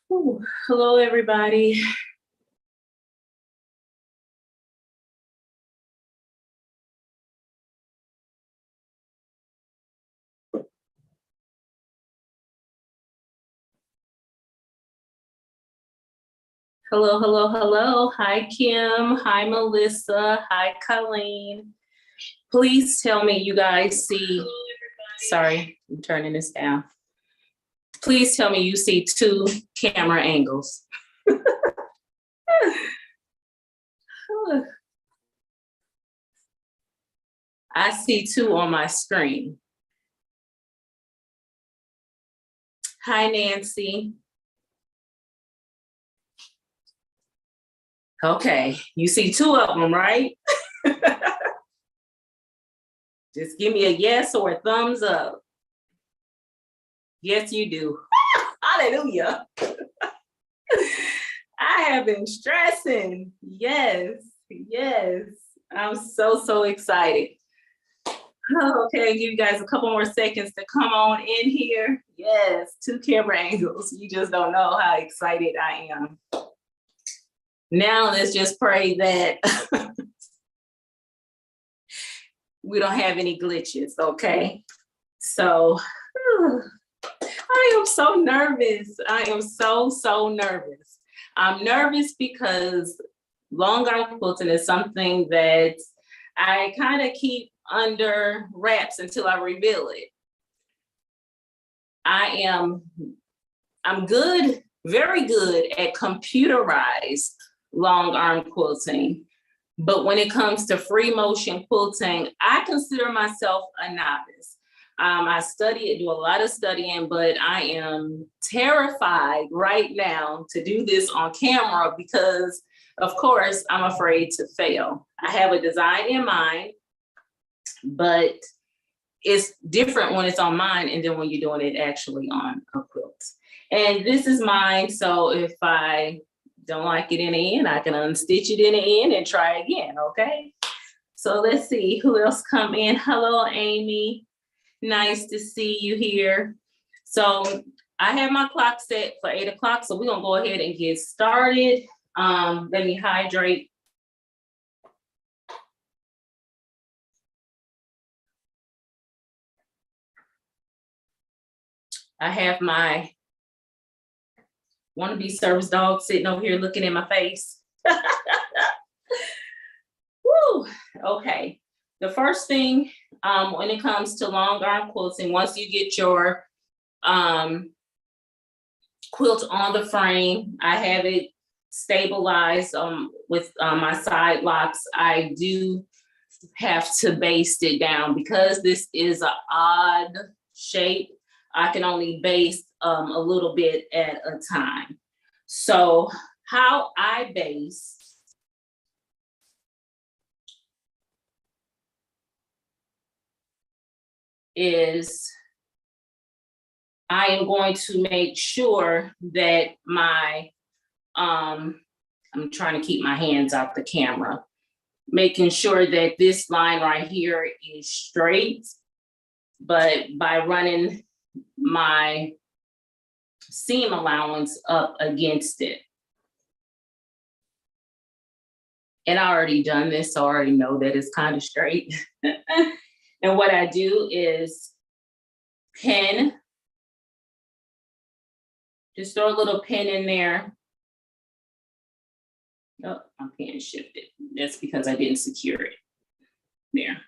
Ooh, hello, everybody. Hello, hello, hello. Hi, Kim. Hi, Melissa. Hi, Colleen. Please tell me you guys see, sorry, I'm turning this down. Please tell me you see two camera angles. I see two on my screen. Hi, Nancy. Okay, you see two of them, right? Just give me a yes or a thumbs up. Yes, you do. Hallelujah. I have been stressing. Yes, yes. I'm so excited. Okay, give you guys a couple more seconds to come on in here. Yes, two camera angles. You just don't know how excited I am. Now let's just pray that we don't have any glitches, okay? So, I am so nervous. I am so nervous. I'm nervous because longarm quilting is something that I kind of keep under wraps until I reveal it. I'm good, very good at computerized longarm quilting. But when it comes to free motion quilting, I consider myself a novice. I study, do a lot of studying, but I am terrified right now to do this on camera because, of course, I'm afraid to fail. I have a design in mind, but it's different when it's on mine and then when you're doing it actually on a quilt. And this is mine, so if I don't like it in the end, I can unstitch it in the end and try again, okay? So let's see who else come in. Hello, Amy. Nice to see you here. So I have my clock set for 8 o'clock, so we're gonna go ahead and get started. Let me hydrate. I have my wannabe service dog sitting over here looking in my face. Woo, okay. The first thing when it comes to longarm quilting, once you get your quilt on the frame, I have it stabilized with my side locks. I do have to baste it down because this is an odd shape. I can only baste a little bit at a time. So how I baste is I am going to make sure that my, I'm trying to keep my hands off the camera, making sure that this line right here is straight, but by running my seam allowance up against it. And I already done this, so I already know that it's kind of straight. And what I do is pin, just throw a little pin in there. Oh, my pen shifted. That's because I didn't secure it. There.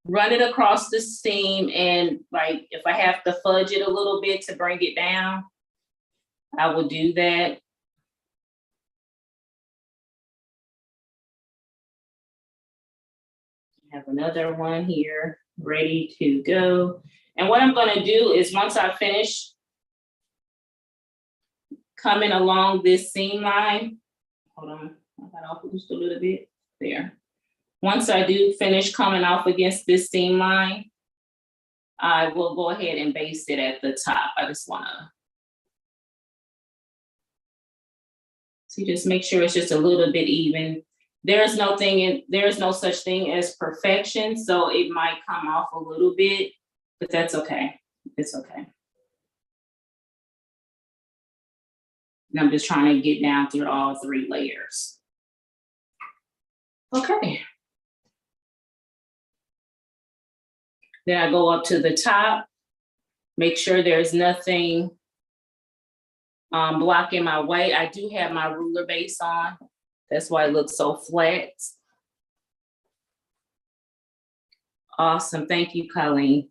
Run it across the seam, and like if I have to fudge it a little bit to bring it down, I will do that. I have another one here ready to go. And what I'm gonna do is once I finish coming along this seam line, hold on, I got off just a little bit there. Once I do finish coming off against this seam line, I will go ahead and baste it at the top. I just wanna see, just make sure it's just a little bit even. There's no such thing as perfection, so it might come off a little bit, but that's okay. It's okay. And I'm just trying to get down through all 3 layers. Okay. Then I go up to the top, make sure there's nothing blocking my way. I do have my ruler base on. That's why it looks so flat. Awesome, thank you, Colleen.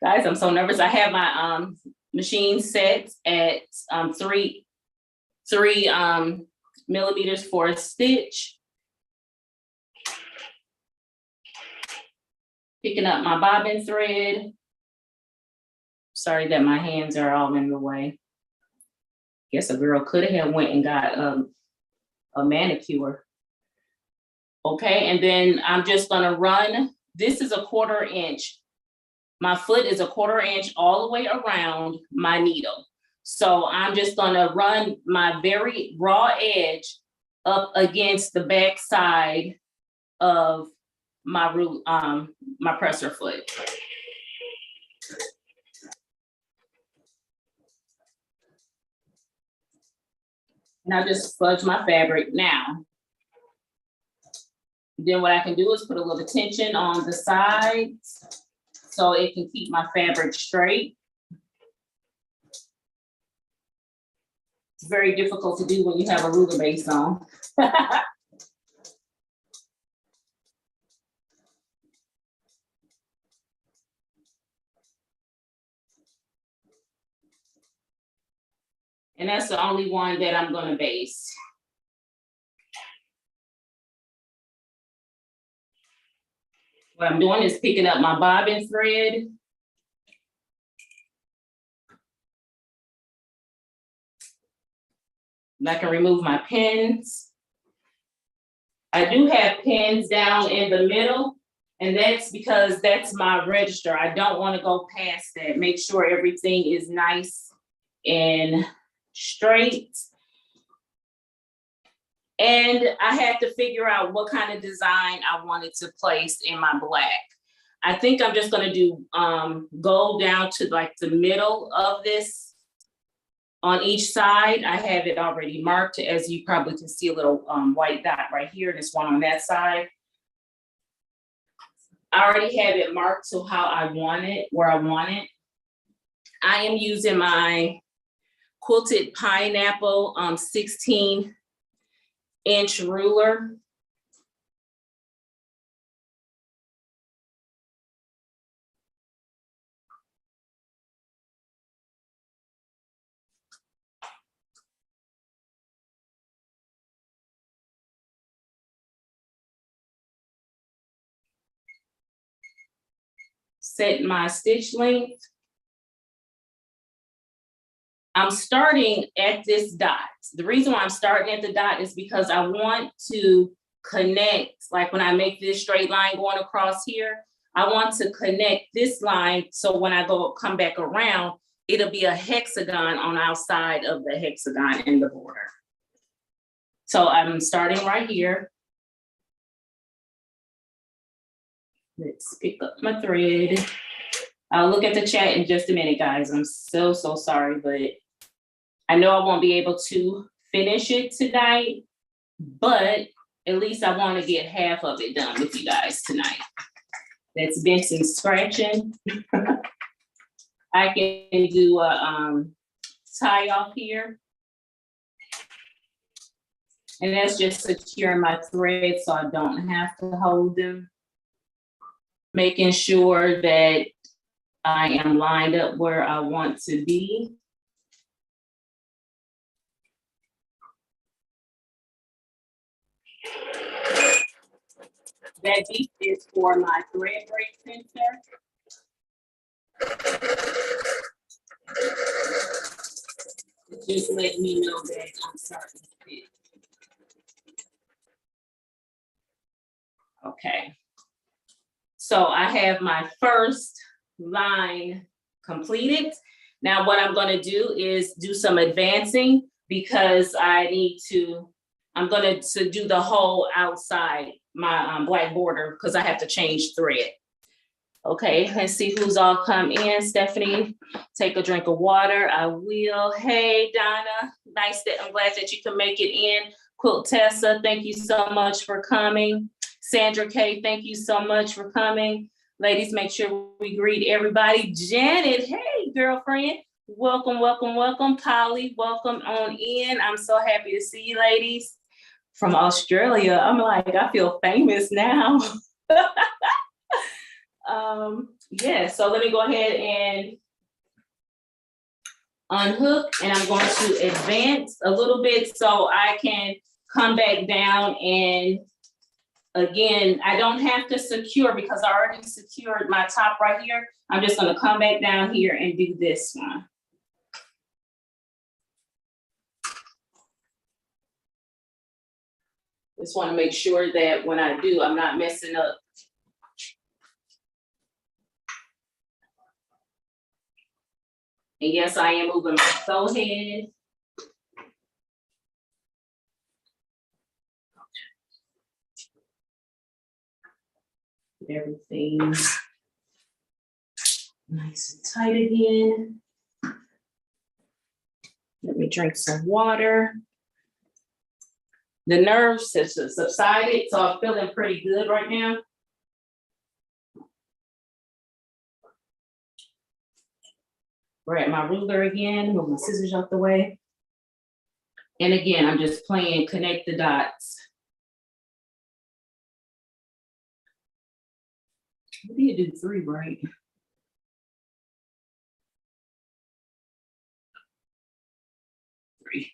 Guys, I'm so nervous. I have my machine set at 3 millimeters for a stitch. Picking up my bobbin thread. Sorry that my hands are all in the way. Guess a girl could have went and got a manicure. Okay, and then I'm just gonna run. This is a 1/4 inch. My foot is a 1/4 inch all the way around my needle. So I'm just gonna run my very raw edge up against the back side of my my presser foot. And I just fudge my fabric now. Then what I can do is put a little tension on the sides so it can keep my fabric straight. It's very difficult to do when you have a ruler base on. And that's the only one that I'm gonna base. What I'm doing is picking up my bobbin thread. And I can remove my pins. I do have pins down in the middle, and that's because that's my register. I don't want to go past that. Make sure everything is nice and straight. And I had to figure out what kind of design I wanted to place in my black. I think I'm just gonna do gold down to like the middle of this on each side. I have it already marked, as you probably can see a little white dot right here, this one on that side. I already have it marked to how I want it, where I want it. I am using my quilted pineapple 16-inch ruler. Set my stitch length. I'm starting at this dot. The reason why I'm starting at the dot is because I want to connect, like when I make this straight line going across here, I want to connect this line so when I come back around, it'll be a hexagon on outside of the hexagon in the border. So I'm starting right here. Let's pick up my thread. I'll look at the chat in just a minute, guys. I'm so sorry, but I know I won't be able to finish it tonight, but at least I want to get half of it done with you guys tonight. That's Benson scratching. I can do a tie off here. And that's just securing my thread so I don't have to hold them. Making sure that I am lined up where I want to be. That bead is for my thread break sensor. Just let me know that I'm starting to fit. Okay. So I have my first line completed. Now what I'm going to do is do some advancing because I'm going to do the whole outside my black border because I have to change thread. Okay, let's see who's all come in. Stephanie, take a drink of water. I will. Hey, Donna, nice that I'm glad that you can make it in. Quilt Tessa, thank you so much for coming. Sandra K, thank you so much for coming. Ladies, make sure we greet everybody. Janet, hey, girlfriend. Welcome, welcome, welcome. Polly, welcome on in. I'm so happy to see you, ladies. From Australia, I'm like, I feel famous now. Yeah, so let me go ahead and unhook, and I'm going to advance a little bit so I can come back down. And again, I don't have to secure because I already secured my top right here. I'm just going to come back down here and do this one. Just want to make sure that when I do, I'm not messing up. And yes, I am moving my sew head. Everything nice and tight again. Let me drink some water. The nerves have subsided, so I'm feeling pretty good right now. Grab my ruler again, move my scissors out the way. And again, I'm just playing connect the dots. What do you do 3, right? Three.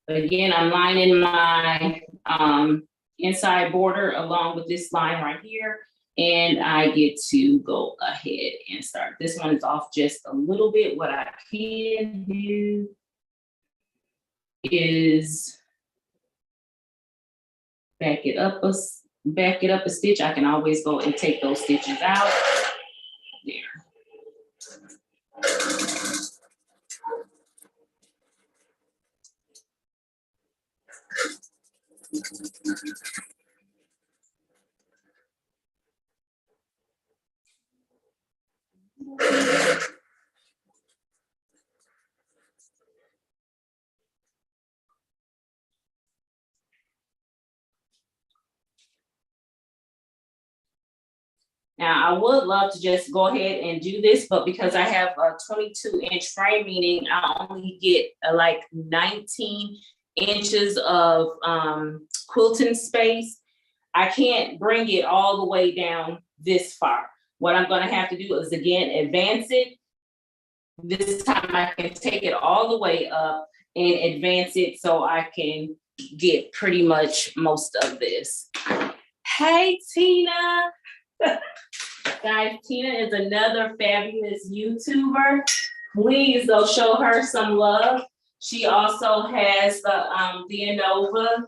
Again, I'm lining my inside border along with this line right here. And I get to go ahead and start. This one is off just a little bit. What I can do is back it up a stitch. I can always go and take those stitches out. There. Now, I would love to just go ahead and do this, but because I have a 22-inch frame, meaning I only get like 19 inches of quilting space, I can't bring it all the way down this far. What I'm gonna have to do is, again, advance it. This time I can take it all the way up and advance it so I can get pretty much most of this. Hey, Tina. Guys, Tina is another fabulous YouTuber. Please go show her some love. She also has the Innova.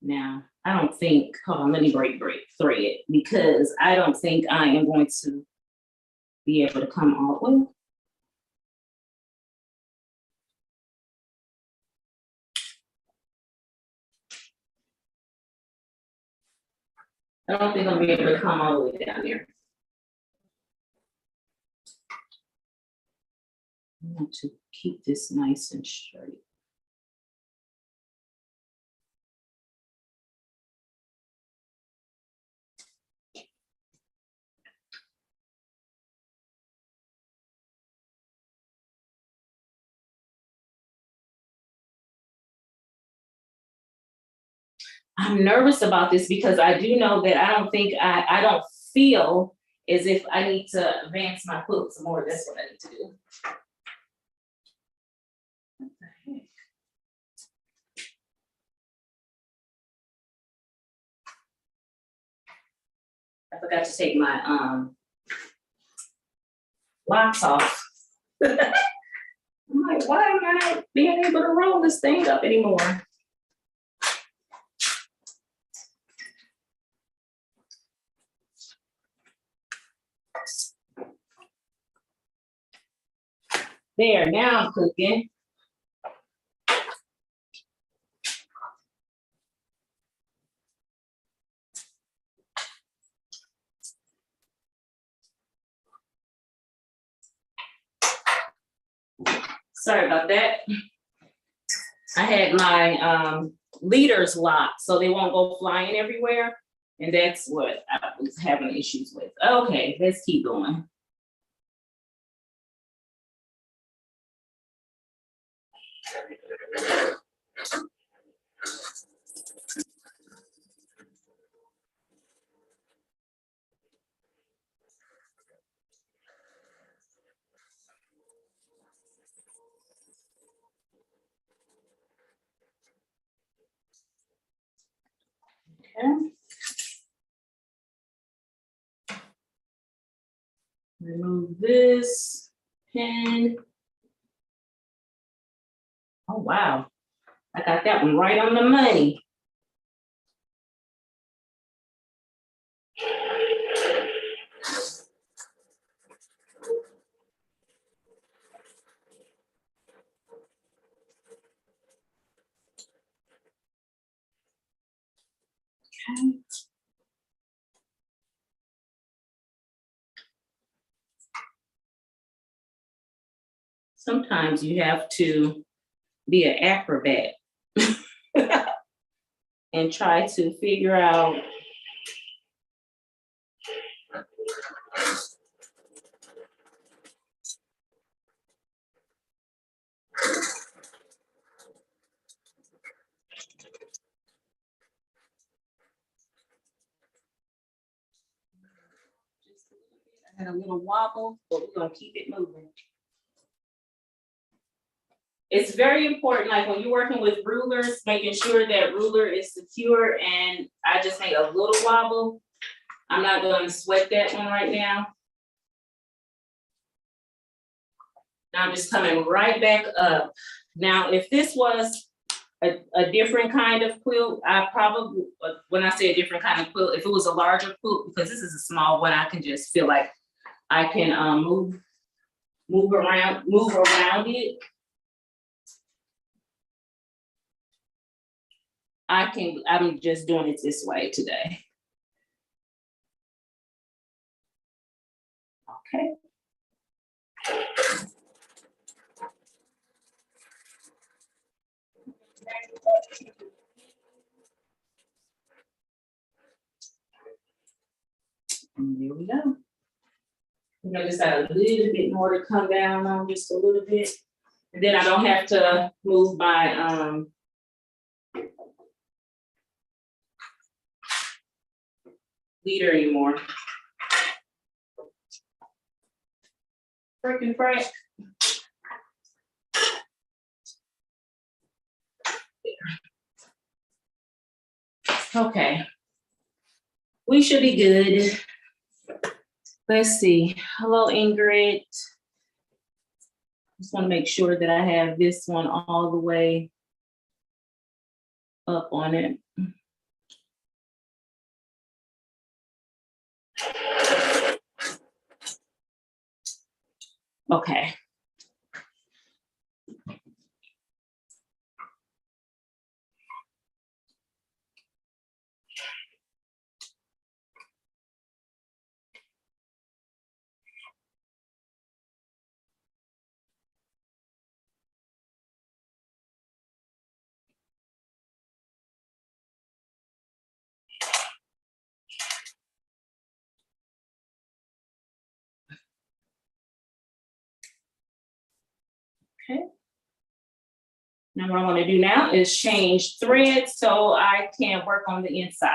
Now, I don't think, hold on, let me break thread, because I don't think I am going to be able to come all the way. I don't think I'll be able to come all the way down there. I want to keep this nice and straight. I'm nervous about this because I do know that I don't feel as if I need to advance my quilt some more. That's what I need to do. What the heck? I forgot to take my locks off. I'm like, why am I not being able to roll this thing up anymore? There, now I'm cooking. Sorry about that. I had my leaders locked so they won't go flying everywhere. And that's what I was having issues with. Okay, let's keep going. Okay. Remove this pin. Oh, wow. I got that one right on the money. Okay. Sometimes you have to be an acrobat and try to figure out I had a little wobble, but we're gonna keep it moving. It's very important, like when you're working with rulers, making sure that ruler is secure, and I just made a little wobble. I'm not gonna sweat that one right now. Now I'm just coming right back up. Now, if this was a different kind of quilt, I probably, when I say a different kind of quilt, if it was a larger quilt, because this is a small one, I can just feel like I can move around it. I'm just doing it this way today. Okay. And there we go. You know, just got a little bit more to come down on, just a little bit. And then I don't have to move my leader anymore. Freaking Frank. Okay. We should be good. Let's see. Hello, Ingrid. Just want to make sure that I have this one all the way up on it. Okay. Okay. Now what I want to do now is change threads so I can work on the inside.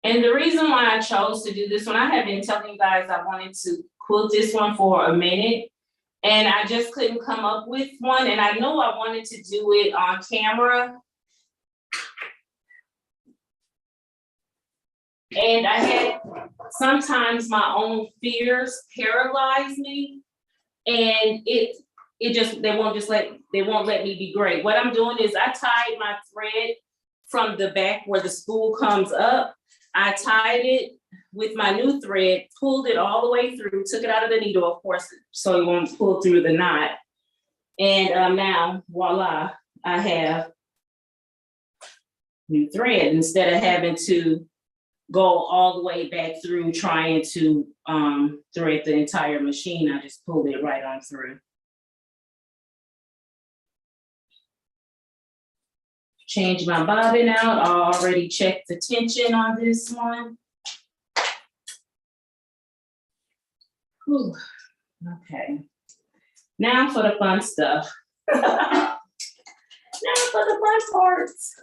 And the reason why I chose to do this one, I have been telling you guys I wanted to quilt this one for a minute, and I just couldn't come up with one. And I know I wanted to do it on camera. And I had, sometimes my own fears paralyze me, and they won't let me be great. What I'm doing is I tied my thread from the back where the spool comes up. I tied it with my new thread, pulled it all the way through, took it out of the needle, of course, so it won't pull through the knot. And now, voila, I have new thread instead of having to go all the way back through trying to thread the entire machine. I just pulled it right on through. Change my bobbin out. I already checked the tension on this one. Whew. Okay. Now for the fun stuff. Now for the fun parts.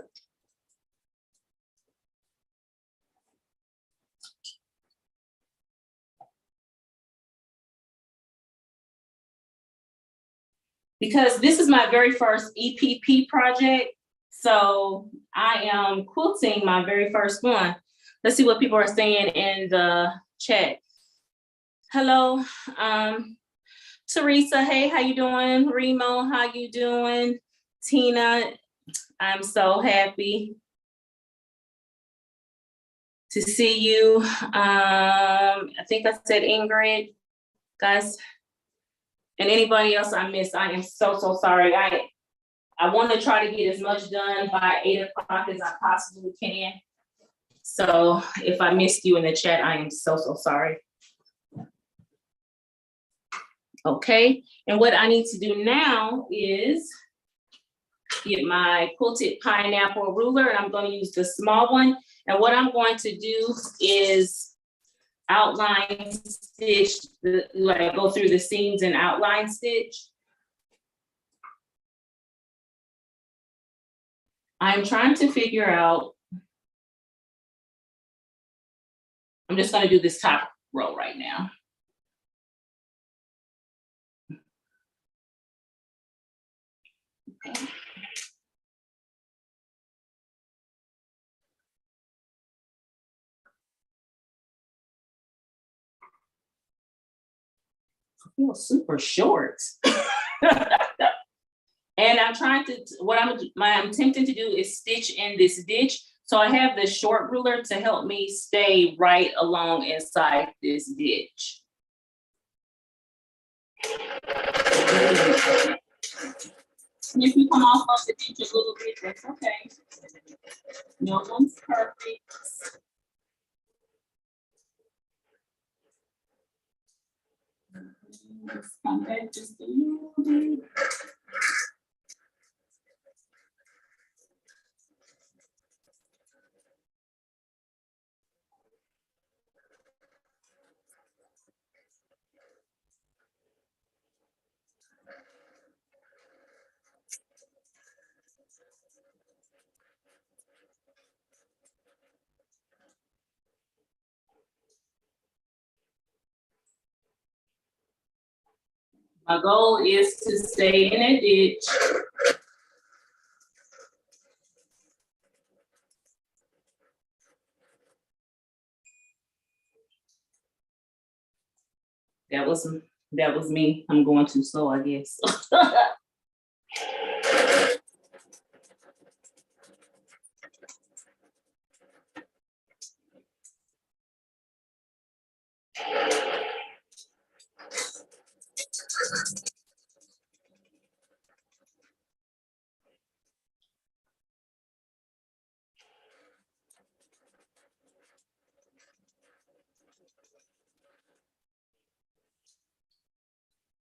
Because this is my very first EPP project, so I am quilting my very first one. Let's see what people are saying in the chat. Hello, Teresa, hey, how you doing? Remo, how you doing? Tina, I'm so happy to see you. I think I said Ingrid, guys. And anybody else I missed, I am so sorry. I want to try to get as much done by 8 o'clock as I possibly can. So if I missed you in the chat, I am so sorry. Okay, and what I need to do now is get my quilted pineapple ruler, and I'm going to use the small one. And what I'm going to do is outline stitch, like go through the seams and outline stitch. I'm trying to figure out, I'm just going to do this top row right now. Okay. I feel super short. And I'm trying to, what I'm attempting to do is stitch in this ditch. So I have the short ruler to help me stay right along inside this ditch. If you come off of the ditch a little bit, that's okay. No one's perfect. Let's come back just a little bit. My goal is to stay in a ditch. That was me. I'm going too slow, I guess.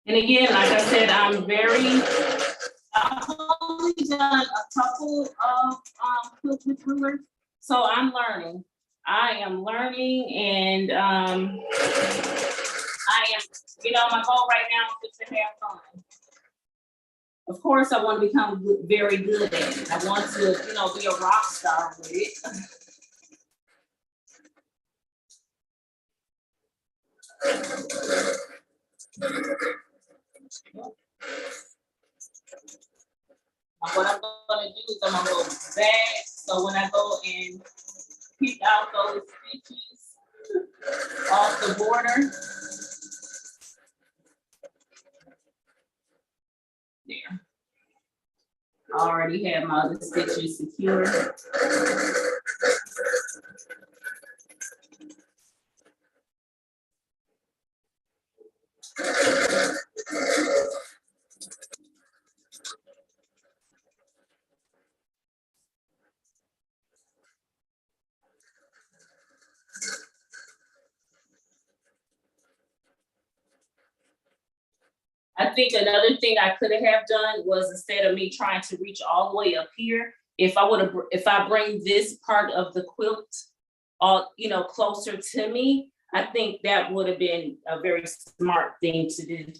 And again, like I said, I've only done a couple of quilt with rulers, so I'm learning. I am learning, and I am, my goal right now is to have fun. Of course, I want to become very good at it. I want to, be a rock star with it. What I'm gonna do is I'm gonna go back. So when I go and pick out those stitches off the border, there. I already have my other stitches secured. I think another thing I could have done was, instead of me trying to reach all the way up here, if I bring this part of the quilt all, closer to me, I think that would have been a very smart thing to do.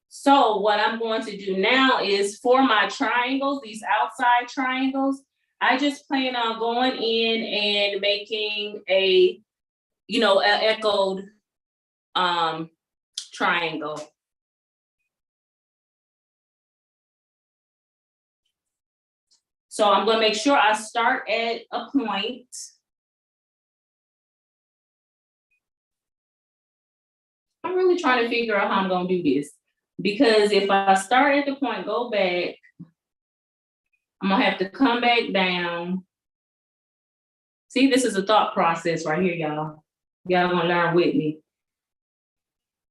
So what I'm going to do now is, for my triangles, these outside triangles, I just plan on going in and making a, an echoed triangle. So I'm going to make sure I start at a point. I'm really trying to figure out how I'm going to do this, because if I start at the point, go back, I'm going to have to come back down. See, this is a thought process right here, y'all. Y'all going to learn with me.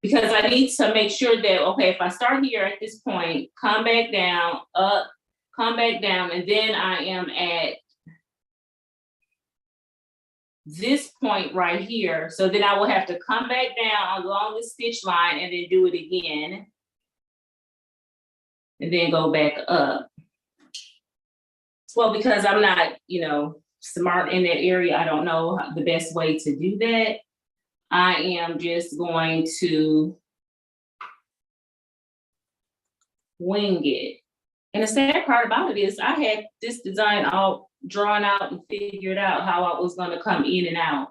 Because I need to make sure that, okay, if I start here at this point, come back down, up, come back down, and then I am at this point right here. So then I will have to come back down along the stitch line and then do it again. And then go back up. Well, because I'm not, smart in that area, I don't know the best way to do that. I am just going to wing it. And the sad part about it is, I had this design all drawn out and figured out how I was going to come in and out.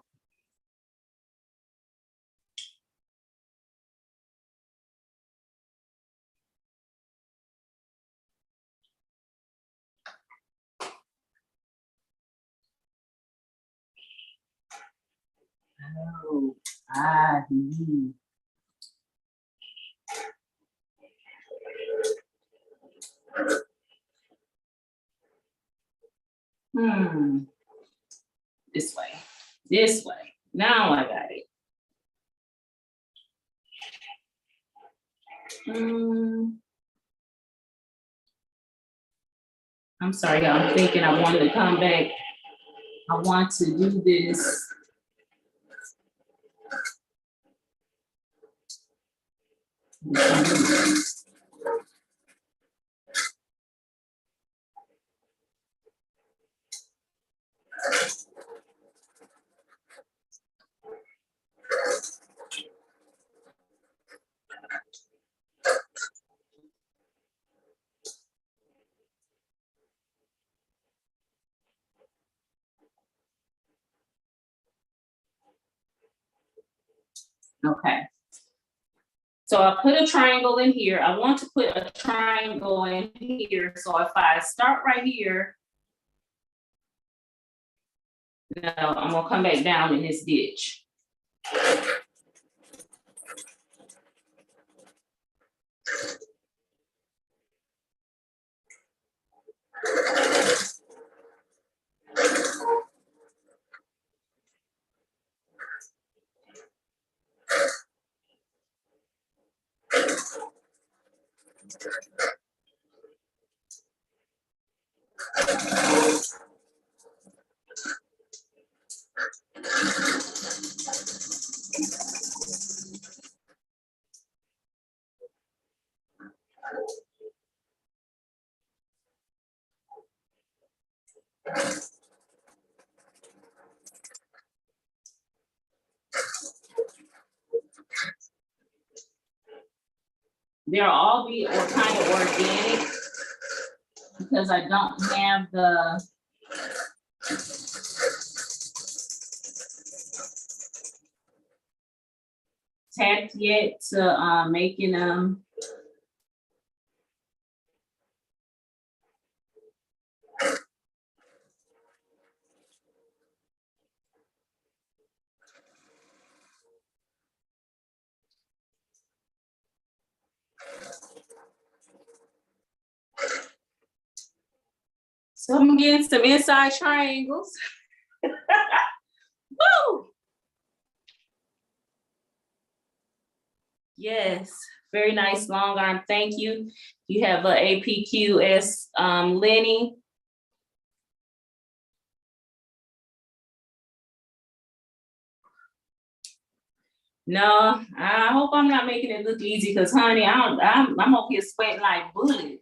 Oh, This way. This way. Now I got it. I'm sorry, y'all. I'm thinking I wanted to come back. I want to do this. Okay. So I put a triangle in here. I want to put a triangle in here. So if I start right here, now I'm gonna come back down in this ditch. They'll all be kind of organic. because I don't have the tacked yet to making them. So I'm getting some inside triangles. Woo! Yes, very nice long arm. Thank you. You have a APQS Lenny. No, I hope I'm not making it look easy because, honey, I'm up here sweating like bullets.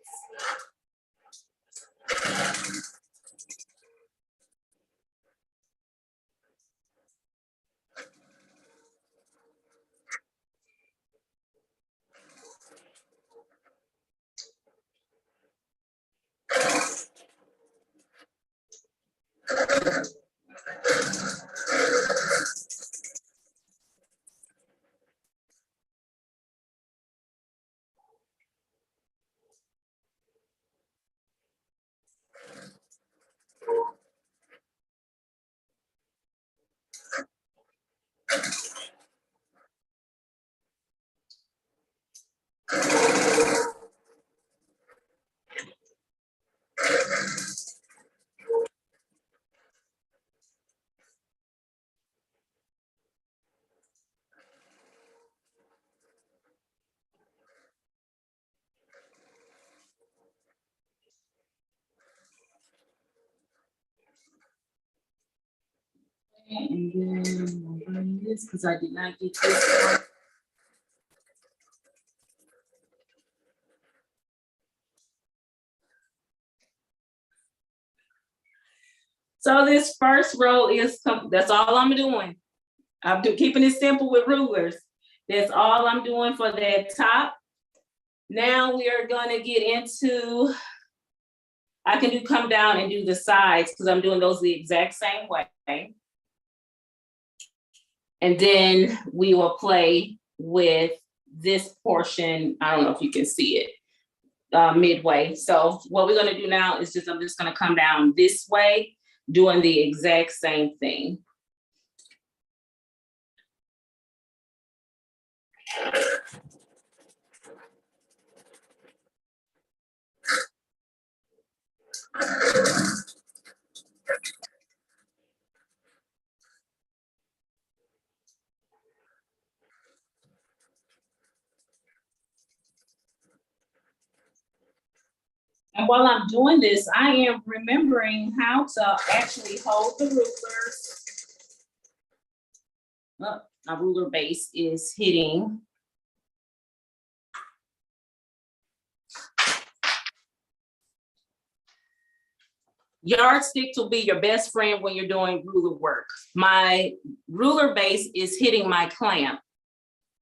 And then I'll bring this because I did not get this one. So this first row is, that's all I'm doing. I'm keeping it simple with rulers. That's all I'm doing for that top. Now we are gonna get into, I can do come down and do the sides because I'm doing those the exact same way. And then we will play with this portion. I don't know if you can see it midway. So what we're gonna do now is I'm just gonna come down this way, doing the exact same thing. And while I'm doing this, I am remembering how to actually hold the rulers. Oh, my ruler base is hitting. Yardsticks will be your best friend when you're doing ruler work. My ruler base is hitting my clamp,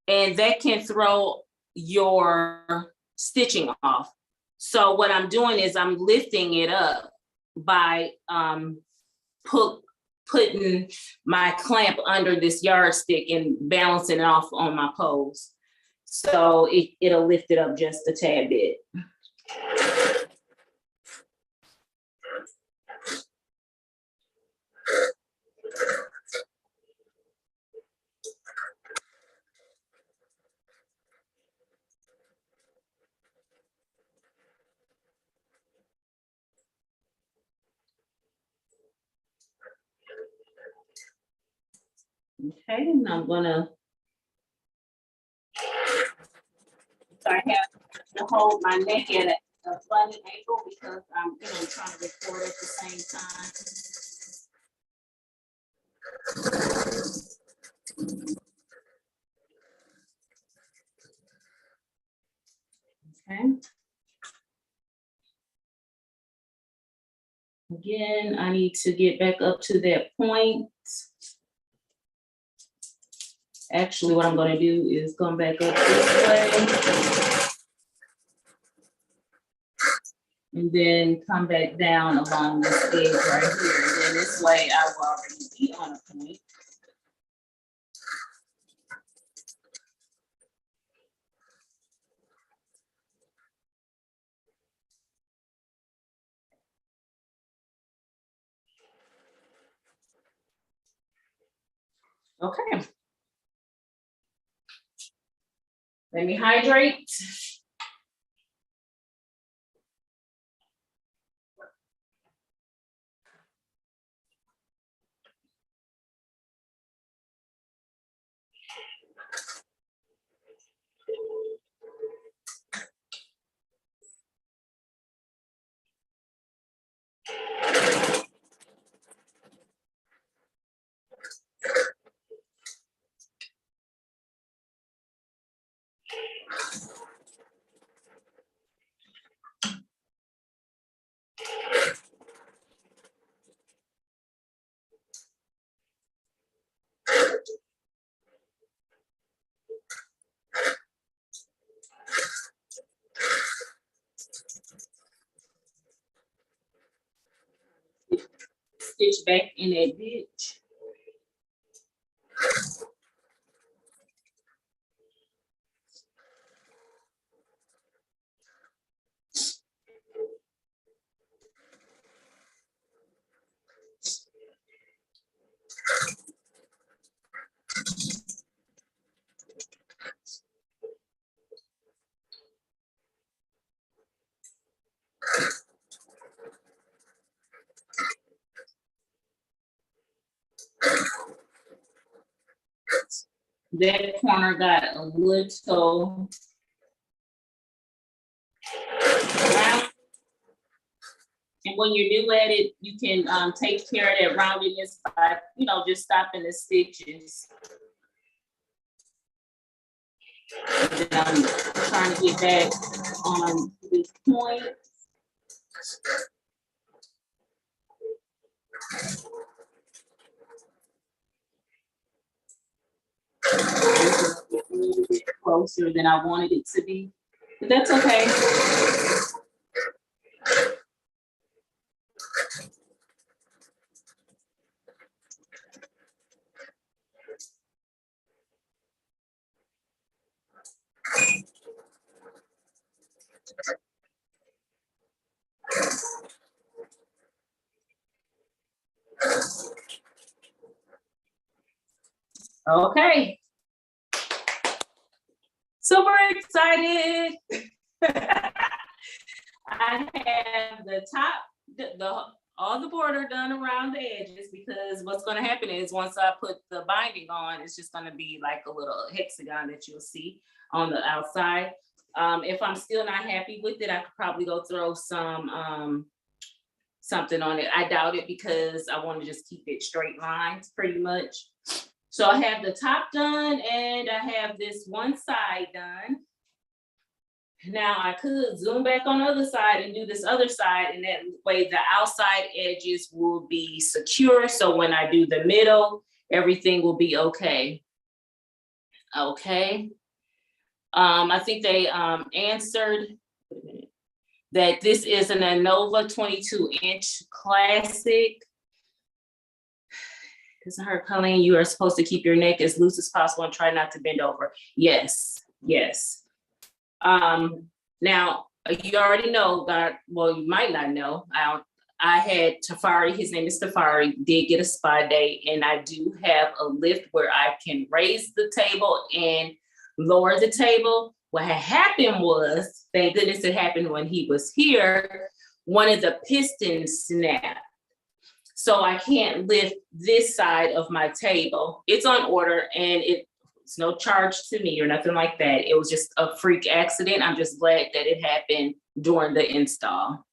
and that can throw your stitching off. So what I'm doing is I'm lifting it up by putting my clamp under this yardstick and balancing it off on my poles. So it'll lift it up just a tad bit. Okay, and I'm gonna, so I have to hold my neck at a funny angle because I'm trying to record at the same time. Okay. Again, I need to get back up to that point. Actually, what I'm going to do is come back up this way. And then come back down along this edge right here. And then this way I will already be on a point. Okay. Let me hydrate. Stitch back in that ditch. That corner got a little round. And when you're new at it, you can take care of that roundiness by, just stopping the stitches. And then I'm trying to get back on this point. A little bit closer than I wanted it to be, but that's okay. Okay. Super excited. I have the top, all the border done around the edges, because what's going to happen is once I put the binding on, it's just going to be like a little hexagon that you'll see on the outside. If I'm still not happy with it, I could probably go throw some something on it. I doubt it, because I want to just keep it straight lines pretty much. So I have the top done and I have this one side done. Now I could zoom back on the other side and do this other side, and that way the outside edges will be secure. So when I do the middle, everything will be okay. Okay. I think they answered that this is an Innova 22-inch classic. Isn't her, Colleen, you are supposed to keep your neck as loose as possible and try not to bend over. Yes, yes. Now, you already know that, well, you might not know. I had Tafari, his name is Tafari, did get a spa day, and I do have a lift where I can raise the table and lower the table. What had happened was, thank goodness it happened when he was here, one of the pistons snapped. So I can't lift this side of my table. It's on order, and it's no charge to me or nothing like that. It was just a freak accident. I'm just glad that it happened during the install.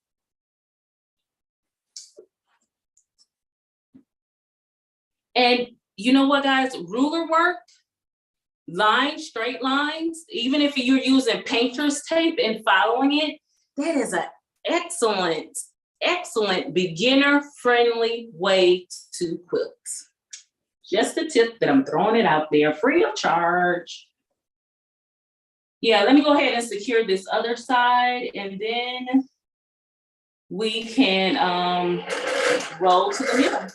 And you know what, guys? Ruler work, lines, straight lines, even if you're using painter's tape and following it, that is an excellent beginner-friendly way to quilt. Just a tip that I'm throwing it out there, free of charge. Yeah, let me go ahead and secure this other side, and then we can roll to the middle.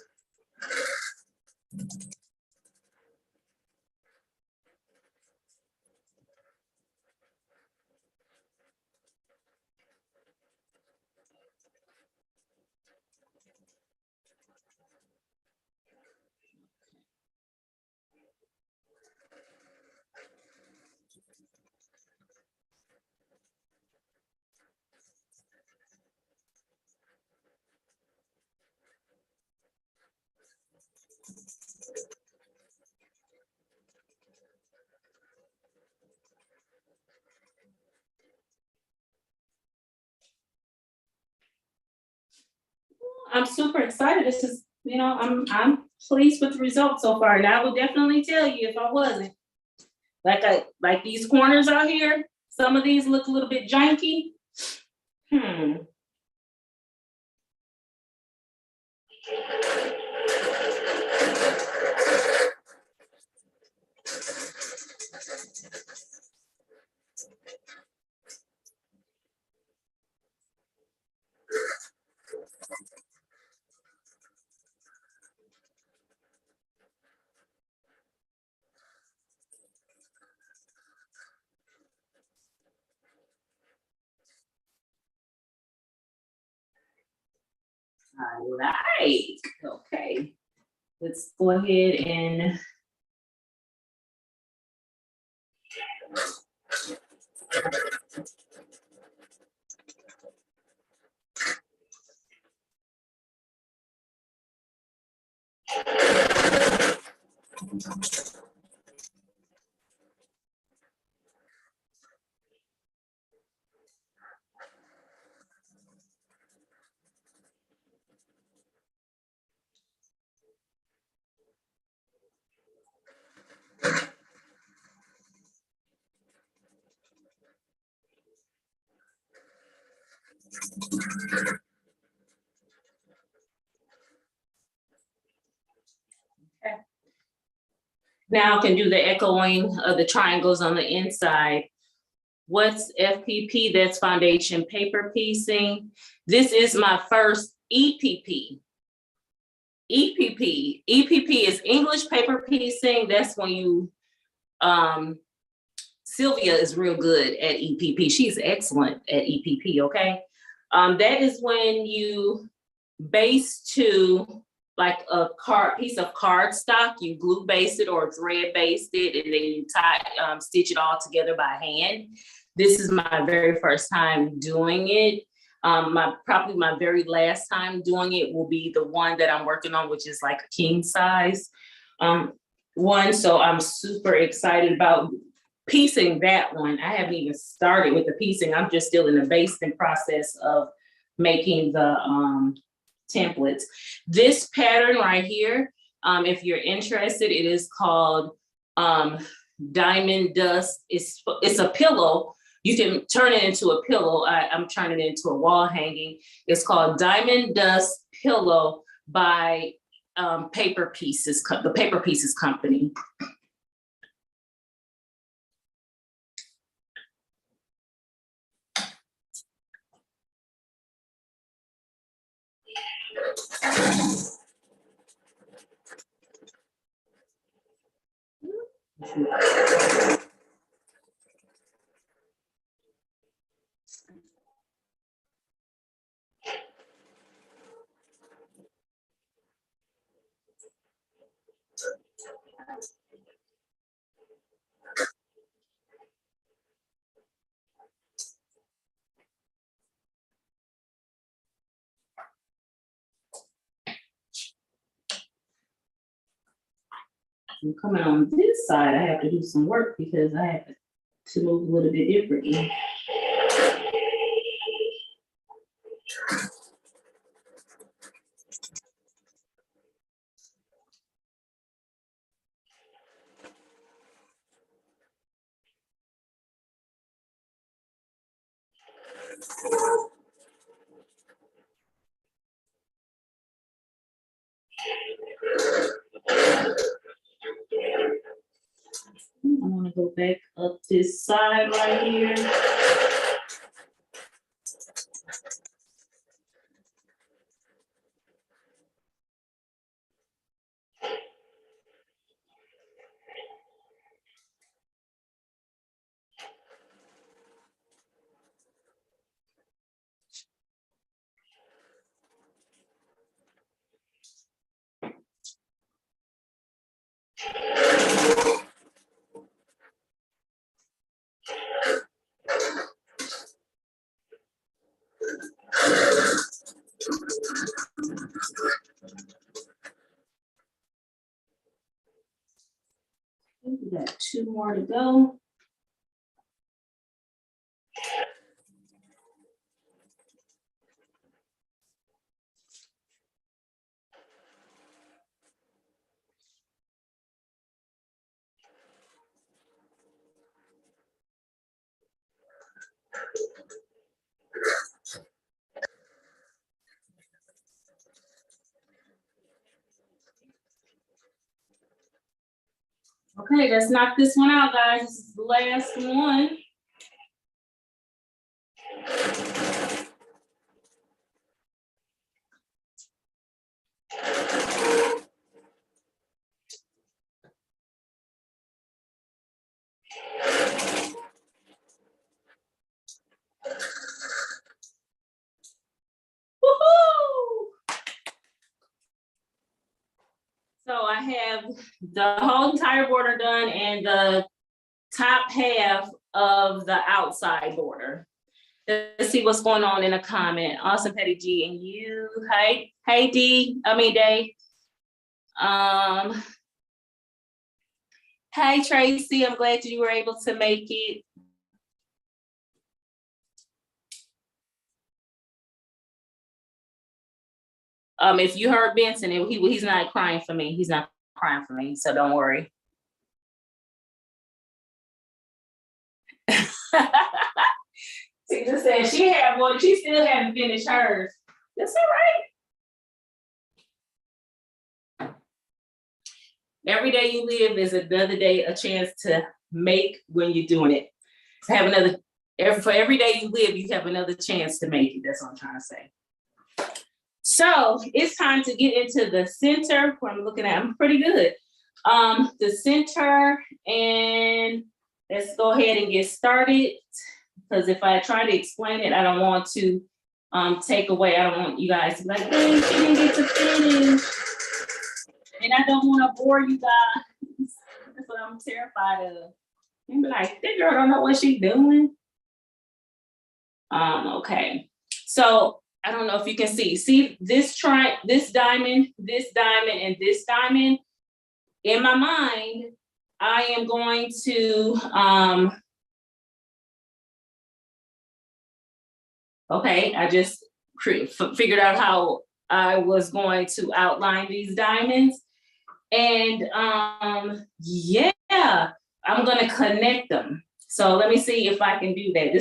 I'm super excited. This is, you know, I'm pleased with the results so far, and I would definitely tell you if I wasn't. Like these corners out here, some of these look a little bit janky. I like, okay. Let's go ahead and now I can do the echoing of the triangles on the inside. What's FPP? That's foundation paper piecing. This is my first EPP. EPP is English paper piecing. That's when you, Sylvia is real good at EPP. She's excellent at EPP, okay? That is when you base to like a piece of cardstock, you glue base it or thread base it, and then you stitch it all together by hand. This is my very first time doing it. Probably my very last time doing it will be the one that I'm working on, which is like a king size one. So I'm super excited about piecing that one. I haven't even started with the piecing. I'm just still in the basting process of making the templates. This pattern right here, if you're interested, it is called Diamond Dust. It's a pillow. You can turn it into a pillow. I'm turning it into a wall hanging. It's called Diamond Dust Pillow by Paper Pieces, the Paper Pieces company. I'm coming on this side, I have to do some work because I have to move a little bit differently. I want to go back up this side right here. think we got 2 more to go. Okay, let's knock this one out, guys. This is the last one. Woohoo! So I have the whole entire border done and the top half of the outside border. Let's see what's going on in a comment. Awesome, Petty G, and you. Hey D. I mean Dave. Hey Tracy, I'm glad you were able to make it. If you heard Benson, he's not crying for me. He's not crying for me, so don't worry. She just said she had one. She still haven't finished hers. That's all right. Every day you live is another day, a chance to make when you're doing it. To have another, for every day you live, you have another chance to make it. That's what I'm trying to say. So it's time to get into the center where I'm looking at. I'm pretty good. The center, and let's go ahead and get started. Because if I try to explain it, I don't want to take away. I don't want you guys to be like, hey, she didn't get to finish. And I don't want to bore you guys. That's what I'm terrified of. And be like, that girl don't know what she's doing. Okay. So I don't know if you can see this diamond, this diamond, and this diamond. In my mind, I am going to, okay, I just figured out how I was going to outline these diamonds. And yeah, I'm gonna connect them. So let me see if I can do that.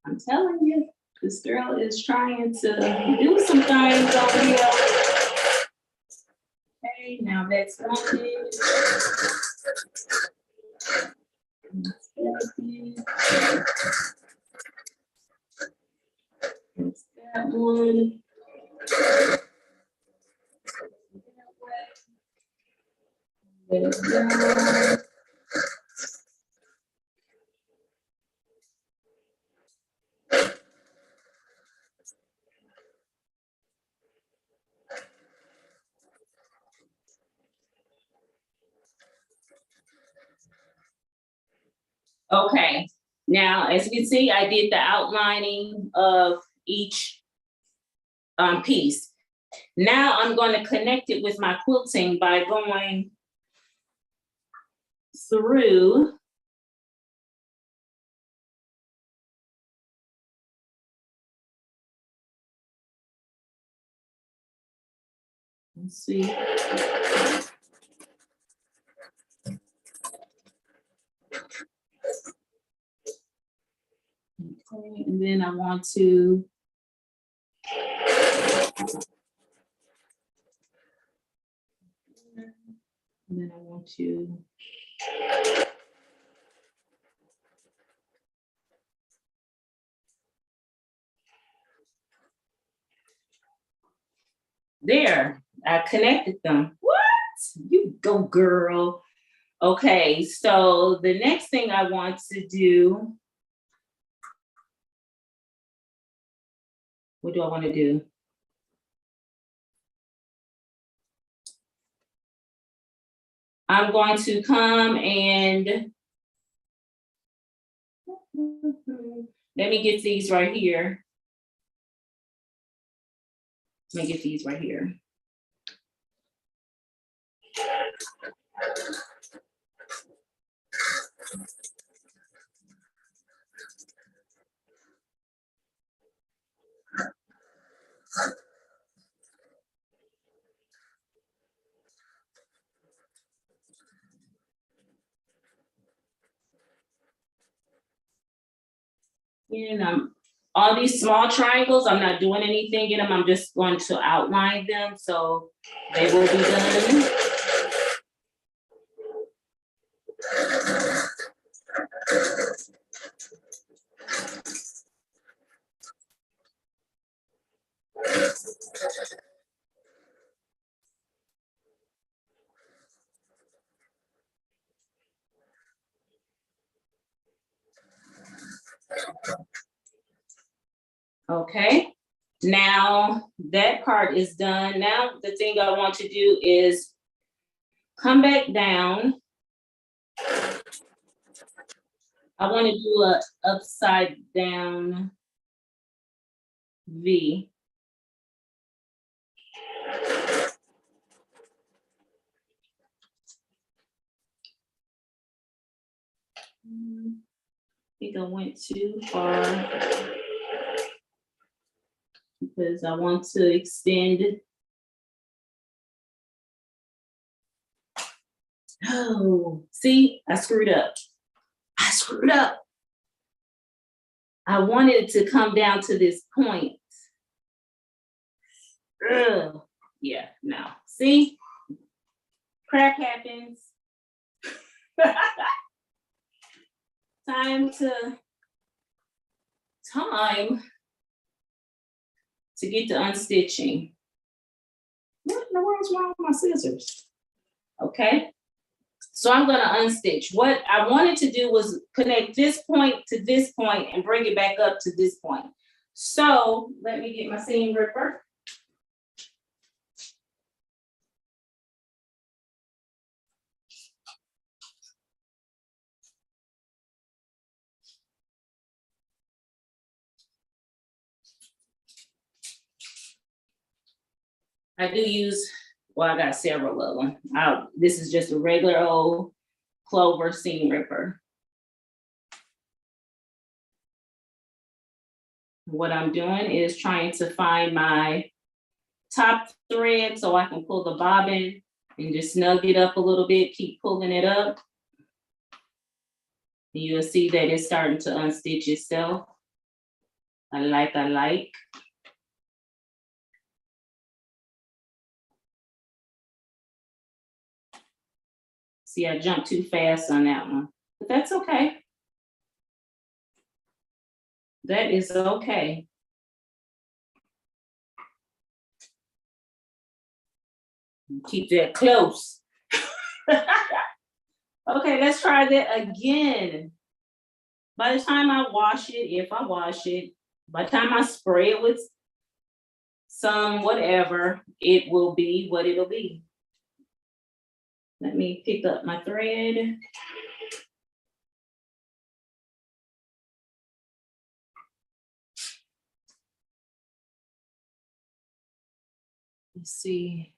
I'm telling you, this girl is trying to do some things over here. Okay, now that's one. That's that one. There's that. Okay, now as you can see, I did the outlining of each piece. Now I'm going to connect it with my quilting by going through let's see. Okay, and then I want to there, I connected them. What? You go, girl. Okay, so the next thing I want to do, what do I want to do? I'm going to come and let me get these right here. Let me get these right here. And all these small triangles, I'm not doing anything in them. I'm just going to outline them, so they will be done. Okay, now that part is done. Now the thing I want to do is come back down. I want to do a upside down V. I think I went too far because I want to extend. Oh, see, I screwed up. I screwed up. I wanted it to come down to this point. Ugh. Yeah, no. See? Crap happens. Time to get to unstitching. What in the world's wrong with my scissors? Okay. So I'm going to unstitch. What I wanted to do was connect this point to this point and bring it back up to this point. So let me get my seam ripper. I do use, well, I got several of them. This is just a regular old Clover seam ripper. What I'm doing is trying to find my top thread so I can pull the bobbin and just snug it up a little bit, keep pulling it up. And you'll see that it's starting to unstitch itself. I like. See, I jumped too fast on that one, but that's okay. That is okay. Keep that close. Okay, let's try that again. By the time I wash it, if I wash it, by the time I spray it with some whatever, it will be what it'll be. Let me pick up my thread. Let's see.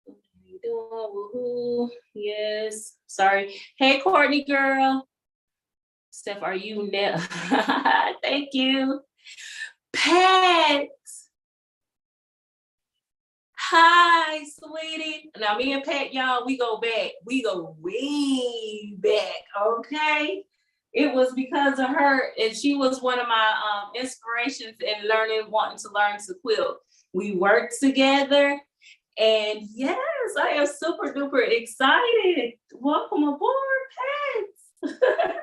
What are you doing? Woohoo. Yes. Sorry. Hey, Courtney girl. Steph, are you now? Thank you. Pat. Hi, sweetie. Now, me and Pat, y'all, we go back. We go way back, okay? It was because of her, and she was one of my inspirations in wanting to learn to quilt. We worked together, and yes, I am super duper excited. Welcome aboard, Pat.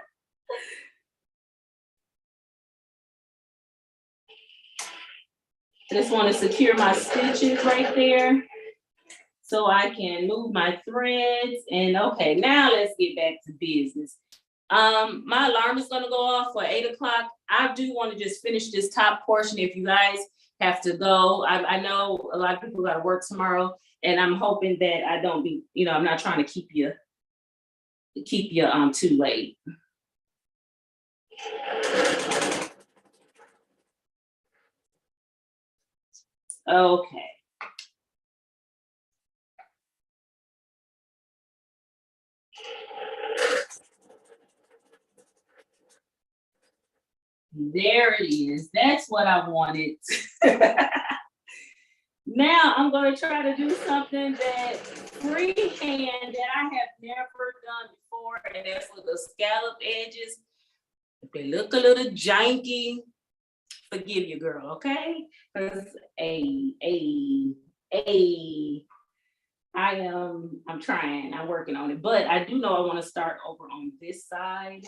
Just want to secure my stitches right there so I can move my threads. And okay, now let's get back to business. My alarm is gonna go off for 8 o'clock. I do want to just finish this top portion if you guys have to go. I know a lot of people got to work tomorrow, and I'm hoping that I don't be, I'm not trying to keep you too late. Okay. There it is. That's what I wanted. Now I'm going to try to do something that freehand that I have never done before, and that's with the scallop edges. If they look a little janky, forgive you, girl, okay? Because I'm trying, I'm working on it, but I do know I want to start over on this side.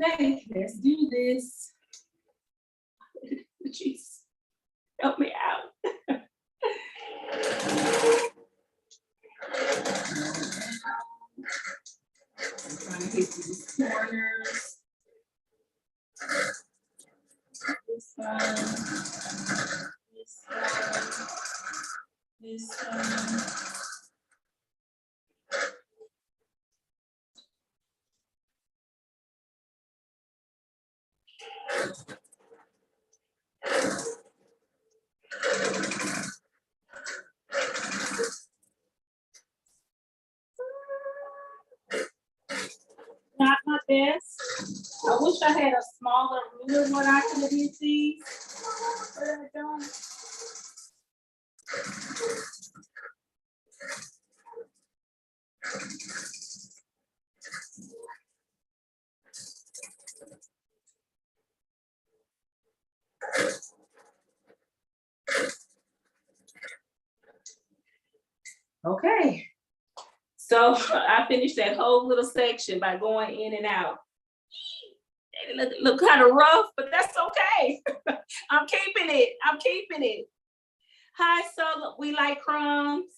Okay, let's do this. Jeez, help me out. I'm trying to hit these corners. This one, this one, this one. Not my best. I wish I had a smaller ruler when I could have did these. But I don't. Okay. So I finished that whole little section by going in and out. It look kind of rough, but that's okay. I'm keeping it. I'm keeping it. Hi, so we like crumbs.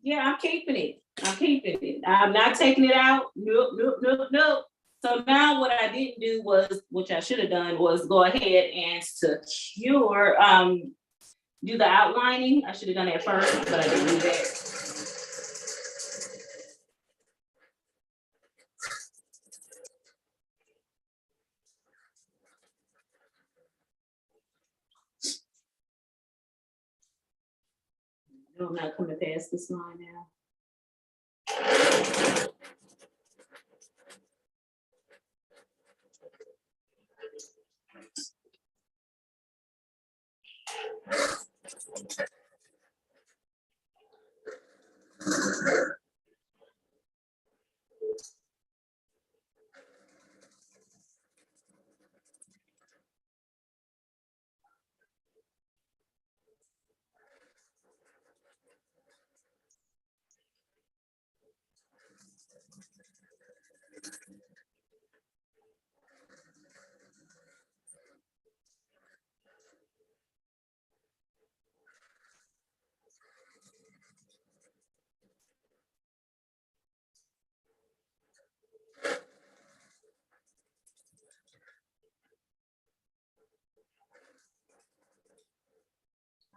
Yeah, I'm keeping it. I'm keeping it. I'm not taking it out. Nope, nope, nope, nope. So now what I didn't do was, which I should have done, was go ahead and secure, do the outlining. I should have done that first, but I didn't do that. I'm not coming past this line now.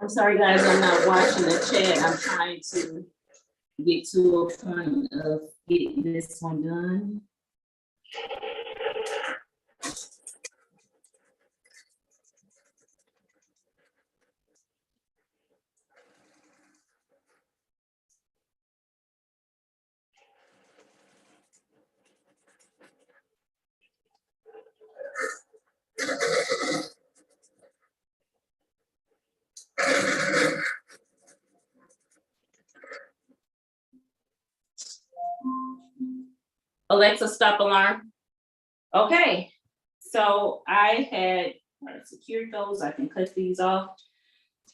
I'm sorry, guys, I'm not watching the chat. I'm trying to get to a point of getting this one done. Alexa, stop alarm. Okay, so I had secured those. I can cut these off.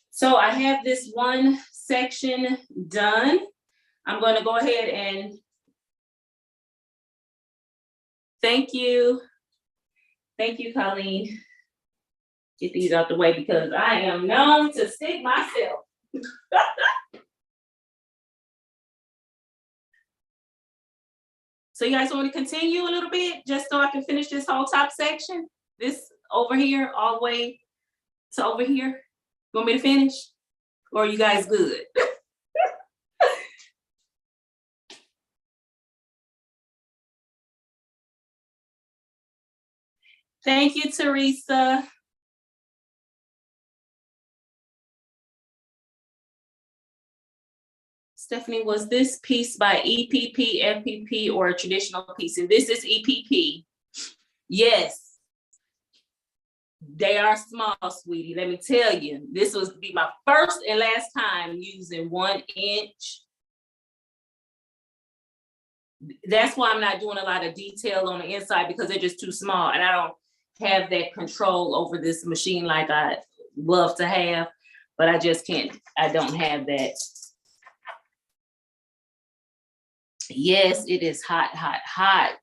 So I have this one section done. I'm going to go ahead and thank you. Thank you, Colleen. Get these out the way because I am known to stick myself. So you guys want to continue a little bit just so I can finish this whole top section? This over here, all the way to over here? You want me to finish? Or are you guys good? Thank you, Teresa. Stephanie, was this piece by EPP, FPP, or a traditional piece? And this is EPP. Yes. They are small, sweetie. Let me tell you, this was be my first and last time using 1 inch that's why I'm not doing a lot of detail on the inside, because they're just too small, and I don't have that control over this machine like I love to have, but I just can't, I don't have that. Yes, it is hot, hot, hot.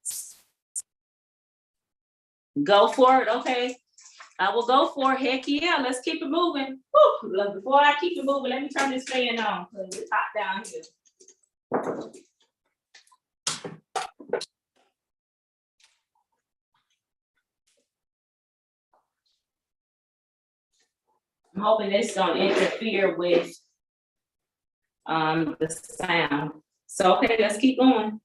Go for it, okay. I will go for it, heck yeah, let's keep it moving. Whew. Before I keep it moving, let me turn this fan on, because it's hot down here. I'm hoping this don't interfere with the sound. So, okay, let's keep going.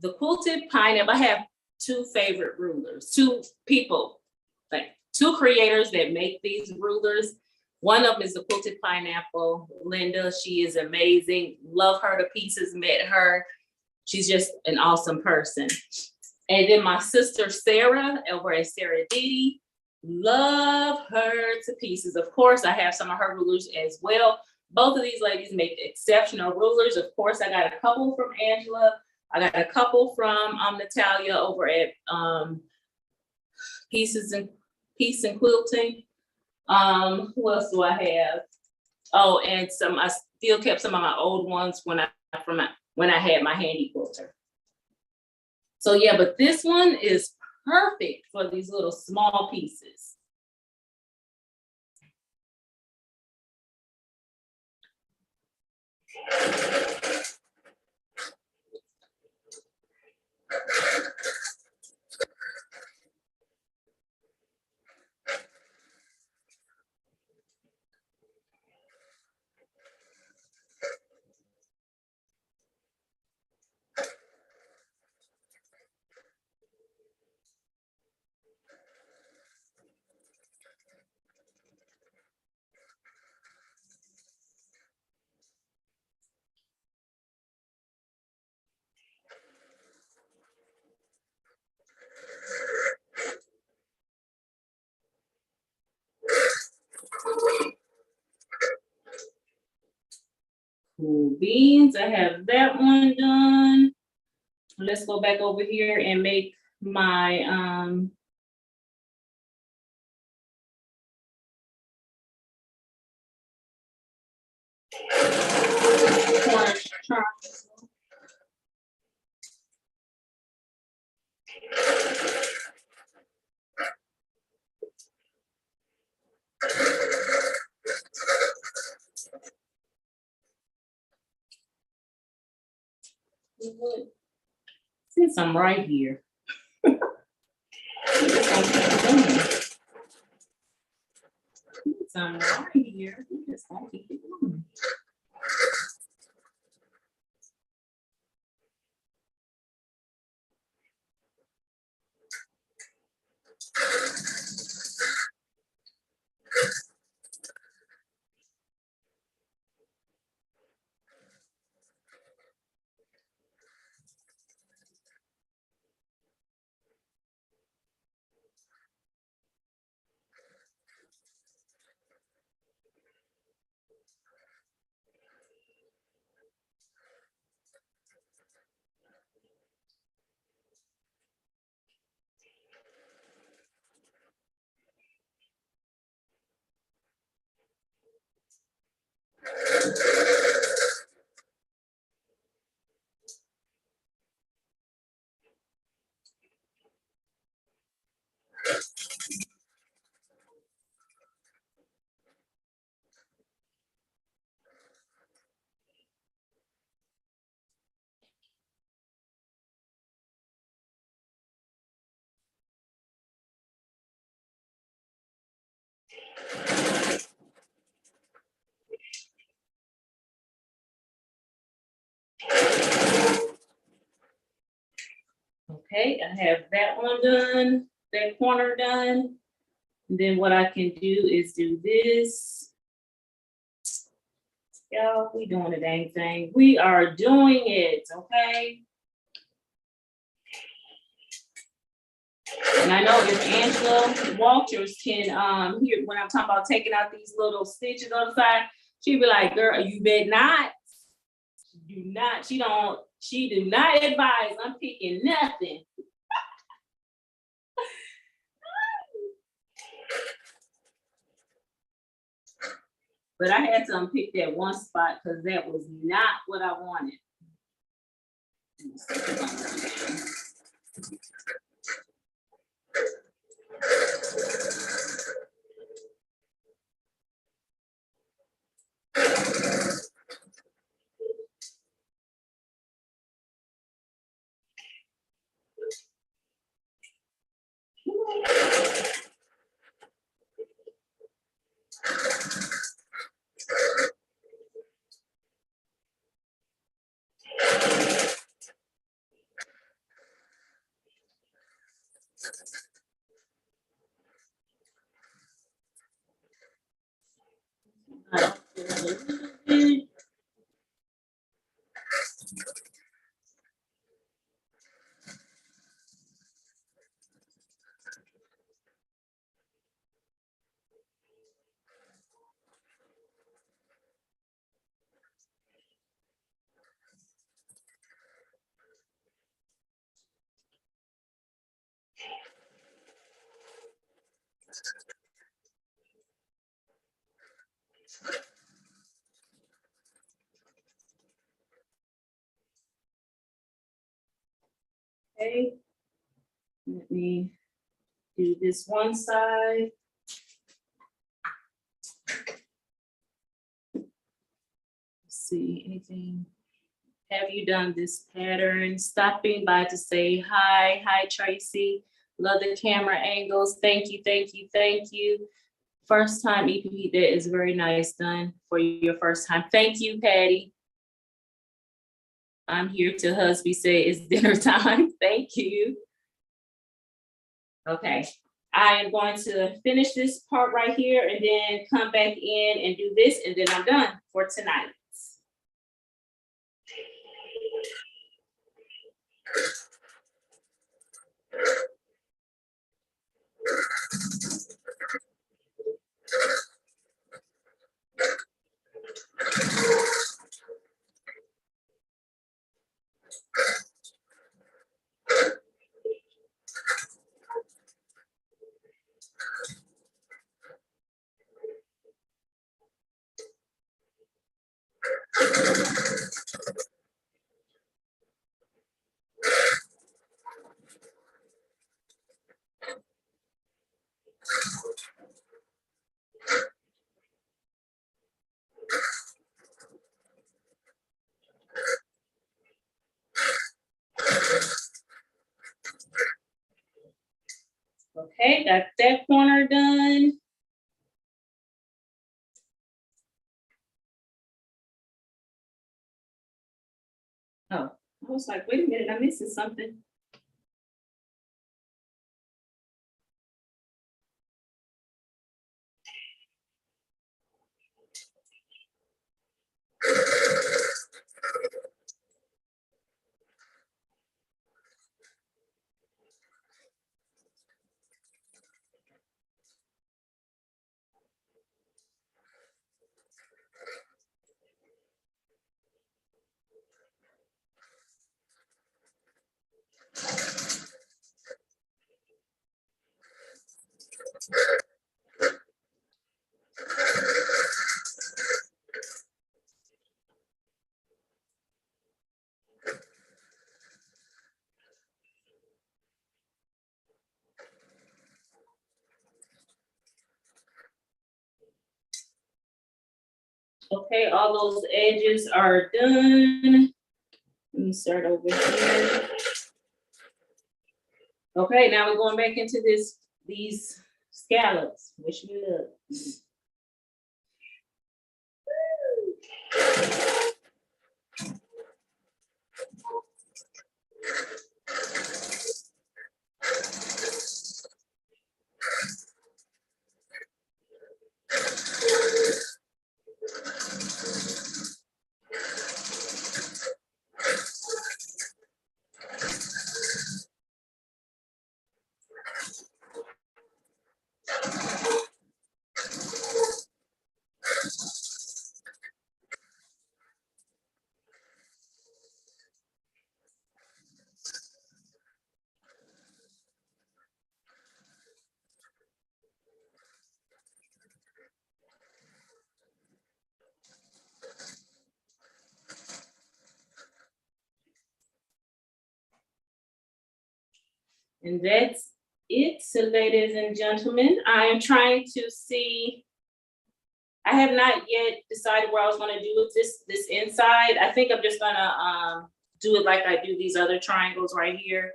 The quilted pineapple, I have two favorite rulers, two people, like two creators that make these rulers. One of them is the quilted pineapple, Linda. She is amazing. Love her to pieces, met her. She's just an awesome person. And then my sister, Sarah, over at Sarah Diddy, love her to pieces. Of course, I have some of her rulers as well. Both of these ladies make exceptional rulers. Of course, I got a couple from Angela. I got a couple from Natalia over at Peace and Quilting. Who else do I have? Oh, and some, I still kept some of my old ones when I had my handy quilter. So yeah, but this one is perfect for these little small pieces. Cool beans, I have that one done. Let's go back over here and make my since I'm right here. Since I'm right here, we just gonna keep it going. Okay, I have that one done, that corner done. And then what I can do is do this. Y'all, we doing the dang thing. We are doing it, okay? And I know if Angela Walters can hear when I'm talking about taking out these little stitches on the side, she'd be like, girl, you bet not. Do not, she do not advise unpicking nothing. But I had to unpick that one spot because that was not what I wanted. Okay, let me do this one side. Let's see, anything? Have you done this pattern? Stopping by to say hi. Hi, Tracy. Love the camera angles. Thank you, thank you, thank you. First time EPP, that is very nice done for your first time. Thank you, Patty. I'm here to husband say it's dinner time. Thank you. Okay, I am going to finish this part right here and then come back in and do this, and then I'm done for tonight. Okay, got that corner done. Oh, I was like, wait a minute, I'm missing something. Okay, all those edges are done. Let me start over here. Okay, now we're going back into these scallops. Wish me luck. And that's it, so ladies and gentlemen. I am trying to see, I have not yet decided where I was gonna do with this inside. I think I'm just gonna do it like I do these other triangles right here.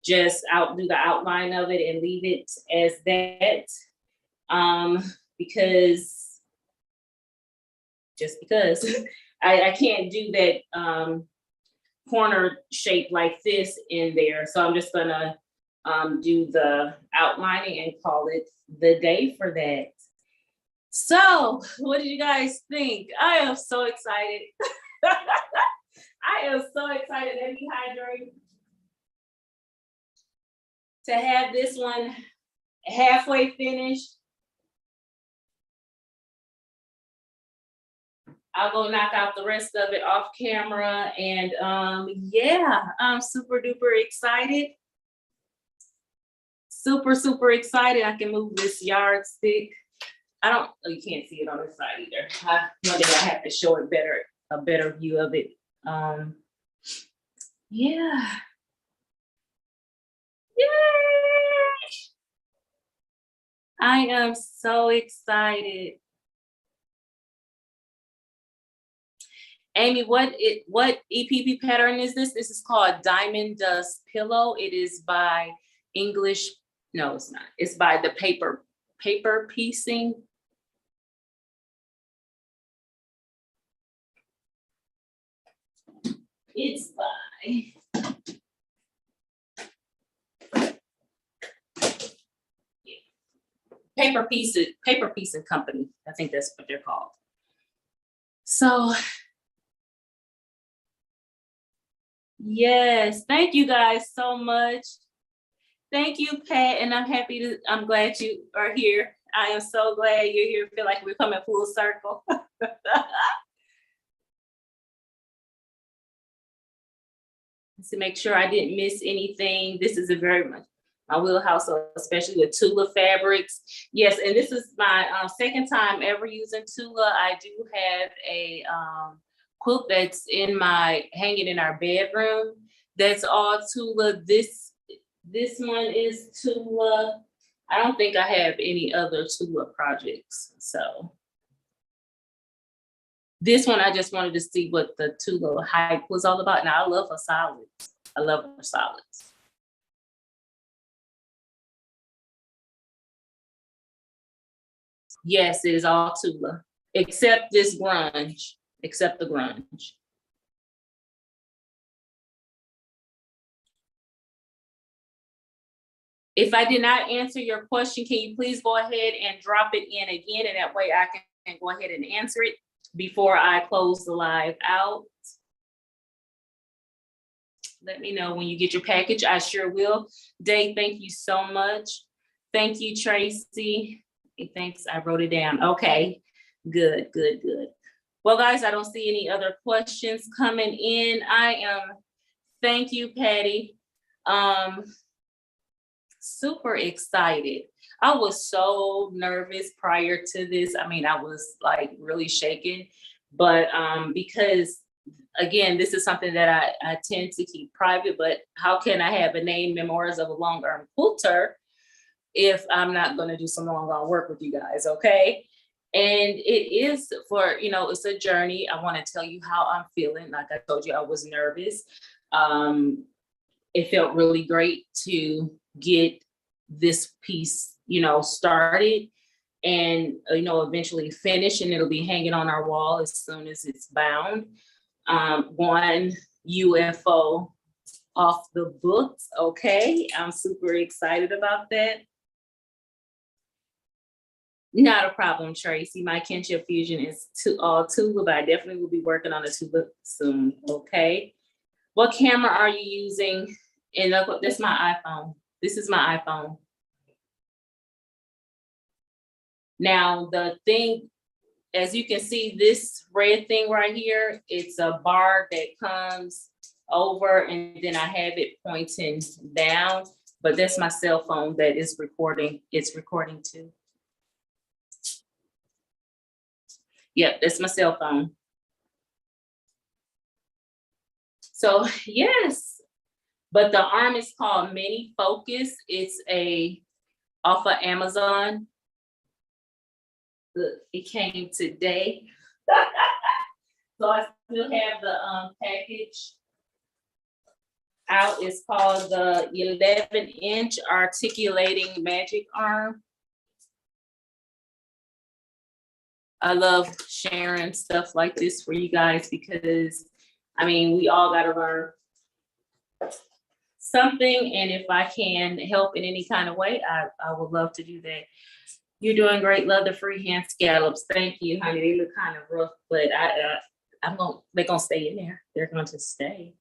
Just do the outline of it and leave it as that. Because I can't do that corner shape like this in there. So I'm just gonna do the outlining and call it the day for that. So what did you guys think? I am so excited. I am so excited. Let me hydrate. To have this one halfway finished. I'll go knock out the rest of it off camera. And yeah, I'm super duper excited. Super, super excited. I can move this yardstick. Oh, you can't see it on this side either. One day I have to show it better, a better view of it. Yeah. Yay! I am so excited. Amy, what EPP pattern is this? This is called Diamond Dust Pillow. It is by no, it's not. It's by the paper piecing. It's by paper piecing company. I think that's what they're called. So yes, thank you guys so much. Thank you, Pat, and I'm glad you are here. I am so glad you're here. I feel like we're coming full circle. To make sure I didn't miss anything. This is a very much my wheelhouse, especially with Tula fabrics. Yes, and this is my second time ever using Tula. I do have a quilt that's hanging in our bedroom. That's all Tula. This one is Tula. I don't think I have any other Tula projects. So this one, I just wanted to see what the Tula hype was all about. Now I love her solids. I love her solids. Yes, it is all Tula, except this grunge, except the grunge. If I did not answer your question, can you please go ahead and drop it in again, and that way I can go ahead and answer it before I close the live out. Let me know when you get your package. I sure will. Dave, thank you so much. Thank you, Tracy. Thanks, I wrote it down. Okay, good. Well, guys, I don't see any other questions coming in. Thank you, Patty. Super excited. I was so nervous prior to this. I mean, I was like really shaking, but because again, this is something that I tend to keep private, but how can I have a name, Memoirs of a Longarm Quilter, if I'm not going to do some long-arm work with you guys, okay? And it is it's a journey. I want to tell you how I'm feeling. Like I told you, I was nervous. It felt really great to get this piece, started and, eventually finish, and it'll be hanging on our wall as soon as it's bound. One UFO off the books, okay? I'm super excited about that. Not a problem, Tracy. My kinship fusion is all Tula, but I definitely will be working on a Tula soon, okay? What camera are you using? And that's my iPhone. This is my iPhone. Now, the thing, as you can see, this red thing right here, it's a bar that comes over, and then I have it pointing down, but that's my cell phone that is recording. It's recording too. Yep, that's my cell phone. So yes, But the arm is called Mini Focus. It's off of Amazon. Look, it came today. So I still have the package out. It's called the 11-inch articulating magic arm. I love sharing stuff like this for you guys because, I mean, we all got to learn something. And if I can help in any kind of way, I would love to do that. You're doing great. Love the freehand scallops. Thank you, honey. They look kind of rough, but they're gonna stay in there. They're going to stay.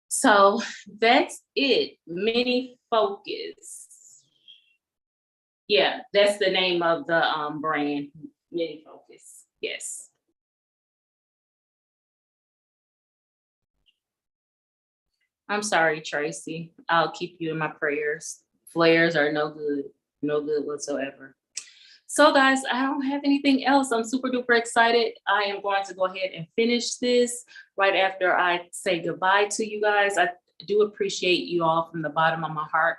So that's it. Mini Focus. Yeah, that's the name of the brand. Mini Focus. Yes. I'm sorry, Tracy. I'll keep you in my prayers. Flares are no good whatsoever. So guys, I don't have anything else. I'm super duper excited. I am going to go ahead and finish this right after I say goodbye to you guys. I do appreciate you all from the bottom of my heart.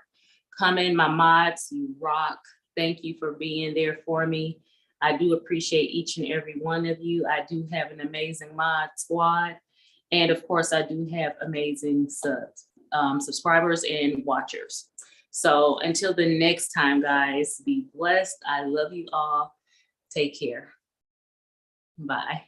Coming, my mods, you rock. Thank you for being there for me. I do appreciate each and every one of you. I do have an amazing mod squad. And of course, I do have amazing subscribers and watchers. So until the next time, guys, be blessed. I love you all. Take care. Bye.